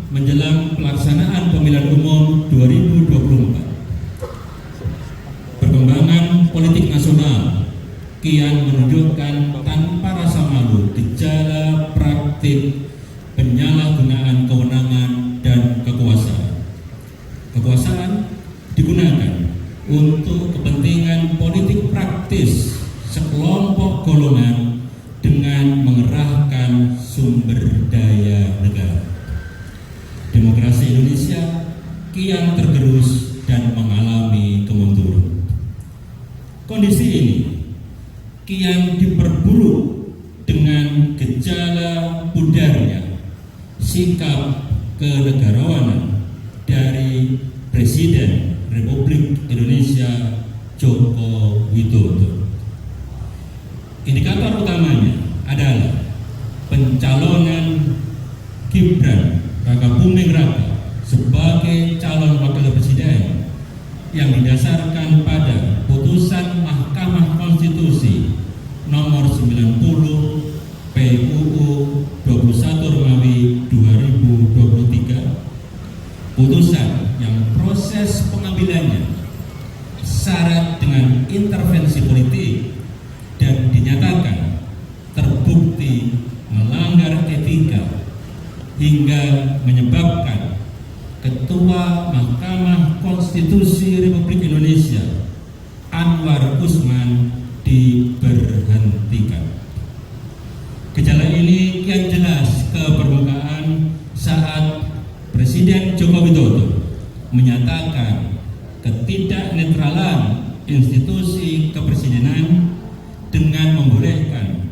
menjelang pelaksanaan pemilihan umum 2024. Perkembangan politik nasional kian menunjukkan tanpa rasa malu gejala praktik penyalahgunaan kewenangan dan kekuasaan. Kekuasaan digunakan untuk kepentingan politik praktis sekelompok golongan dengan mengerahkan sumber daya negara. Demokrasi Indonesia kian tergerus dan mengalami kemunduran. Kondisi ini kian diperburuk dengan gejala pudarnya sikap kenegarawanan dari Presiden Republik Indonesia Joko Widodo. Indikator utamanya adalah pencalonan Gibran Rakabuming Raka sebagai calon wakil presiden yang didasarkan pada putusan Mahkamah Konstitusi nomor 90 PUU 21 Romawi 2023. Putusan yang proses pengambilannya syarat dengan intervensi politik dan dinyatakan terbukti melanggar etika hingga menyebabkan Ketua Mahkamah Konstitusi Republik Indonesia Anwar Usman diberhentikan. Gejala ini kian jelas ke permukaan saat Presiden Joko Widodo menyatakan ketidaknetralan institusi kepresidenan dengan membolehkan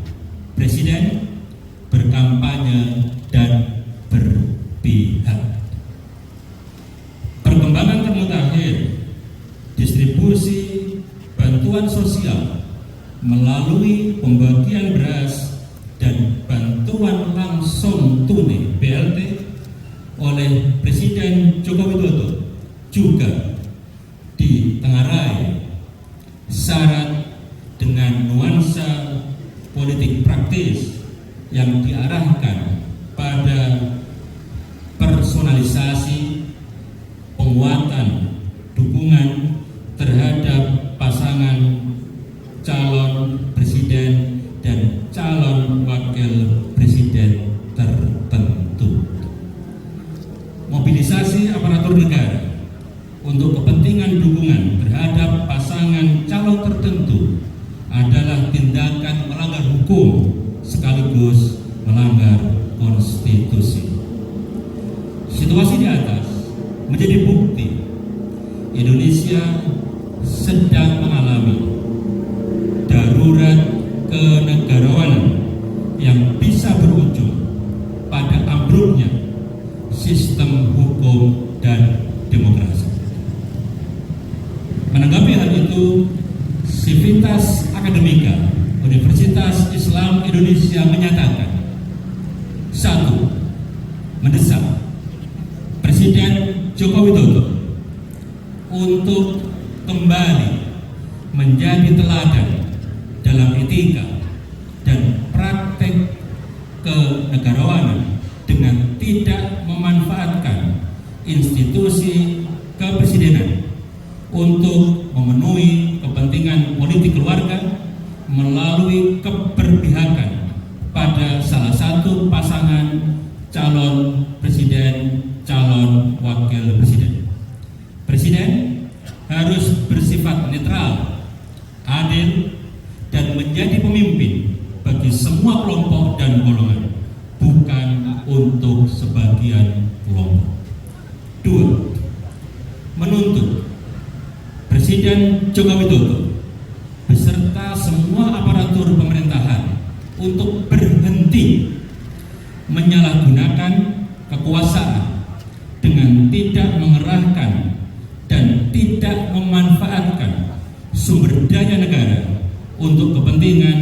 Presiden berkampanye dan berpihak. Perkembangan termutakhir distribusi bantuan sosial melalui pembagian beras dan bantuan langsung tunai BLT oleh Presiden Joko Widodo juga ditengarai syarat dengan nuansa politik praktis yang diarahkan pada personalisasi penguatan dukungan terhadap pasangan calon presiden dan calon wakil presiden tertentu. Mobilisasi aparatur negara untuk kepentingan dukungan terhadap pasangan calon tertentu adalah tindakan melanggar hukum sekaligus melanggar konstitusi. Situasi di atas menjadi bukti Indonesia sedang mengalami darurat kenegarawanan yang bisa berujung pada ambruknya sistem hukum dan demokrasi. Menanggapi hal itu, Sivitas Akademika Universitas Islam Indonesia menyatakan: 1. Mendesak Presiden Joko Widodo untuk kembali menjadi teladan dalam etika dan praktek kenegarawanan dengan tidak memanfaatkan institusi kepresidenan untuk memenuhi kepentingan politik keluarga melalui keberpihakan pada salah satu pasangan calon presiden, calon wakil presiden. Presiden harus bersifat netral, adil, dan menjadi pemimpin bagi semua kelompok dan golongan, bukan untuk sebagian kelompok. 2. Menuntut Presiden Joko Widodo beserta semua aparatur pemerintahan untuk berhenti menyalahgunakan kekuasaan dengan tidak mengerahkan dan tidak memanfaatkan sumber daya negara untuk kepentingan